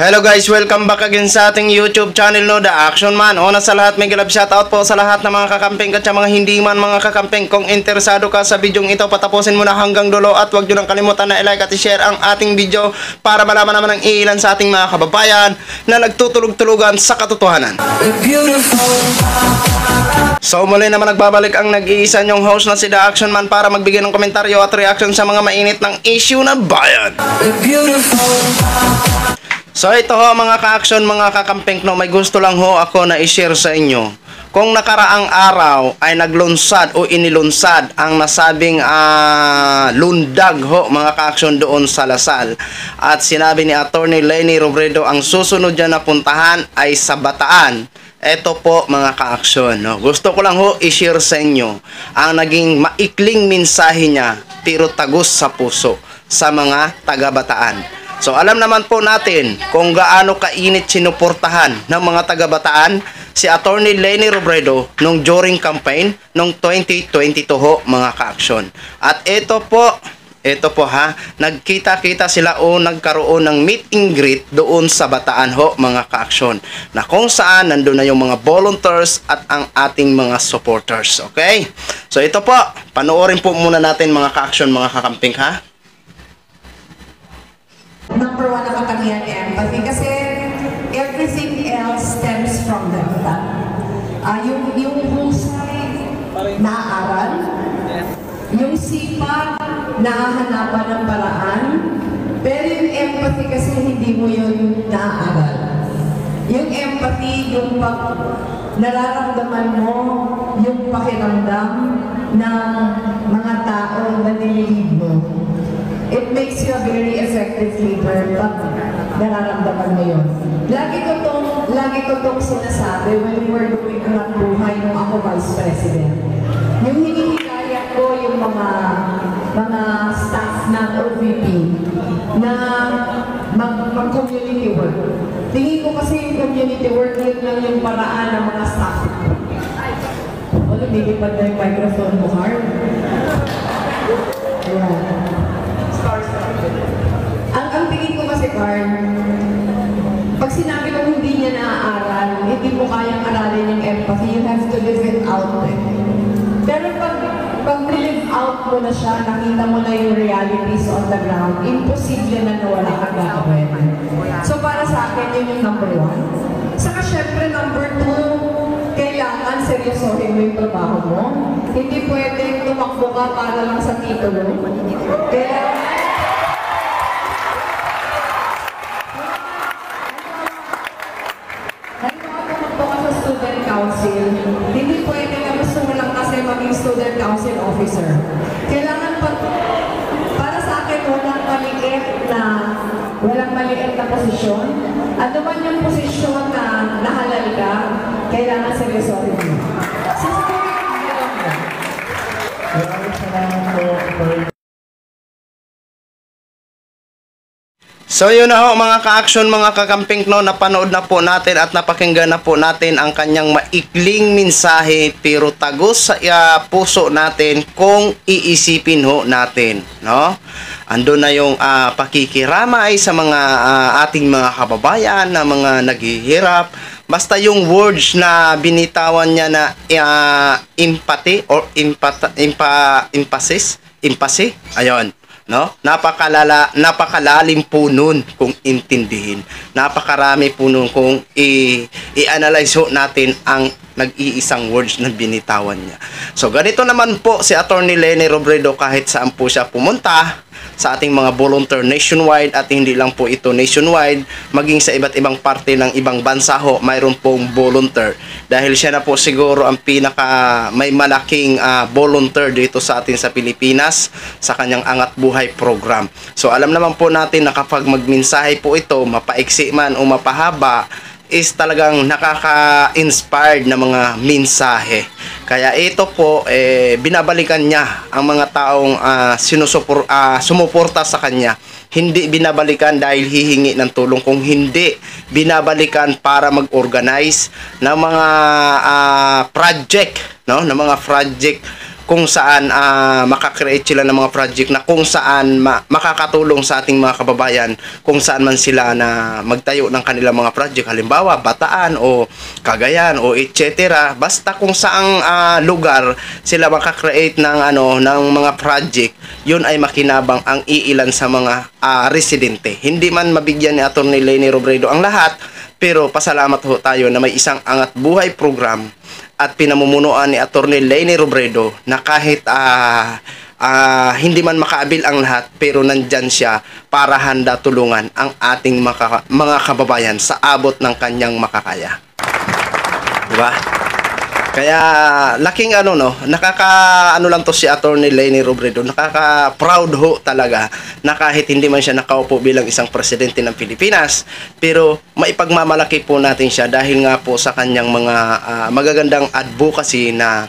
Hello guys, welcome back again sa ating YouTube channel, no, The Action Man. Una sa lahat, may love shoutout po sa lahat ng mga kakamping at sa mga hindi man mga kakamping. Kung interesado ka sa video ito, patapusin mo na hanggang dulo at huwag nyo nang kalimutan na i-like at i-share ang ating video para malaman naman ang ilan sa ating mga kababayan na nagtutulog-tulugan sa katotohanan. So muli naman nagbabalik ang nag-iisa nyong host na si The Action Man para magbigay ng komentaryo at reaction sa mga mainit ng issue na bayan. So ito ho mga ka-action, mga kakamping, no, may gusto lang ho ako na i-share sa inyo. Kung nakaraang araw ay naglunsad o inilunsad ang nasabing lundag ho mga ka-action doon sa Lasal, at sinabi ni Attorney Leni Robredo ang susunod dyan na puntahan ay sa Bataan. Ito po mga ka-action, no, gusto ko lang ho i-share sa inyo ang naging maikling mensahe niya pero tagos sa puso sa mga taga-Bataan. So alam naman po natin kung gaano kainit sinuportahan ng mga taga-Bataan si Attorney Leni Robredo nung during campaign nung 2022 ho mga ka-action. At ito po ha, nagkita-kita sila o nagkaroon ng meet and greet doon sa Bataan ho mga ka-action, na kung saan nandun na yung mga volunteers at ang ating mga supporters. Okay? So ito po, panoorin po muna natin mga ka-action, mga kakamping ha. Number one na katangian empathy kasi everything else stems from them. Yung husay naaaral, yung sipag nahahanapan ng paraan, pero yung empathy kasi hindi mo yun naaaral. Yung empathy, yung nararamdaman mo, yung pakiramdam ng mga tao na nililid mo. It makes you a very effective leader pag nararamdaman mo yun. Lagi ko tong sinasabi when we were doing Angat Buhay nung ako Vice President. Yung hinihikayat ko yung mga staff ng OVP na mag-community work. Tingin ko kasi yung community work, yun lang yung paraan ng mga staff. Wala, nilipad na yung microphone mo, Hard. Ayan. Ang tingin ko kasi, Carl, pag sinabi mo hindi niya naaaral, hindi mo kayang aralin yung empathy, you have to live it out. Pero pag live out mo na siya, nakita mo na yung realities on the ground, imposible na nawala kang gagawin. So para sa akin, yun yung number one. Saka syempre, number two, kailangan seryosohin mo yung trabaho mo. Hindi pwedeng tumakbo ka para lang sa titulo. Council, hindi pwede na gusto mo lang kasi maging student council officer. Kailangan para sa akin, walang maliit na posisyon. Ano man yung posisyon na nahalal ka, kailangan seryosohin mo. So yun na ho mga ka-action, mga kakamping, no, napanood na po natin at napakinggan na po natin ang kanyang maikling mensahe pero tagos sa puso natin kung iisipin ho natin, no? Ando na yung pakikiramay sa mga ating mga kababayan na mga naghihirap. Basta yung words na binitawan niya na empathy or empathy, ayun. No? Napakalalim po nun kung intindihin. Napakarami po nun kung i-analyze natin ang nag-iisang words na binitawan niya. So ganito naman po si Attorney Leni Robredo kahit saan po siya pumunta sa ating mga volunteer nationwide, at hindi lang po ito nationwide, maging sa iba't ibang parte ng ibang bansa ho, mayroon pong volunteer. Dahil siya na po siguro ang may malaking volunteer dito sa atin sa Pilipinas sa kanyang Angat Buhay program. So alam naman po natin na kapag magmensahe po ito, mapaiksi man o mapahaba, is talagang nakaka-inspired na mga mensahe. Kaya ito po, binabalikan niya ang mga taong sumuporta sa kanya. Hindi binabalikan dahil hihingi ng tulong, kung hindi binabalikan para mag-organize ng mga project, no? Ng mga project kung saan makakreate sila ng mga project na kung saan makakatulong sa ating mga kababayan kung saan man sila na magtayo ng kanilang mga project, halimbawa Bataan o Cagayan o etc. Basta kung saang lugar sila makakreate ng ng mga project, yun ay makinabang ang iilan sa mga residente. Hindi man mabigyan ni Atty. Leni Robredo ang lahat, pero pasalamat ho tayo na may isang Angat Buhay program at pinamumunuan ni Atty. Leni Robredo na kahit hindi man makaabil ang lahat, pero nandyan siya para handa tulungan ang ating mga kababayan sa abot ng kanyang makakaya. Diba? Kaya laking lang to si Atty. Leni Robredo, nakaka-proud ho talaga na kahit hindi man siya nakaupo bilang isang presidente ng Pilipinas, pero maipagmamalaki po natin siya dahil nga po sa kanyang mga magagandang advocacy na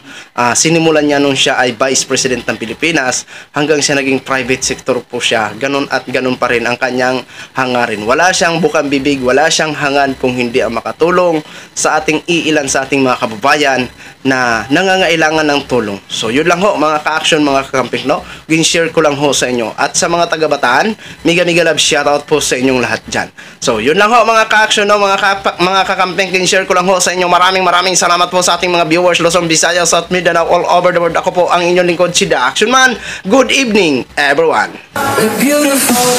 sinimulan niya nung siya ay Vice President ng Pilipinas hanggang siya naging private sector po siya. Ganun at ganun pa rin ang kanyang hangarin. Wala siyang bukang bibig, wala siyang hangan kung hindi ang makatulong sa ating iilan sa ating mga kababayan na nangangailangan ng tulong. So yun lang ho mga ka-action, mga kakamping, gin-share ko lang ho sa inyo. At sa mga taga-Bataan, mega love shoutout po sa inyong lahat dyan. So yun lang ho mga ka-action, mga kakamping, gin-share ko lang ho sa inyo. Maraming salamat po sa ating mga viewers Luzon, Visayas, South Mindanao, all over the world. Ako po ang inyong lingkod, si The Action Man. Good evening everyone. Beautiful.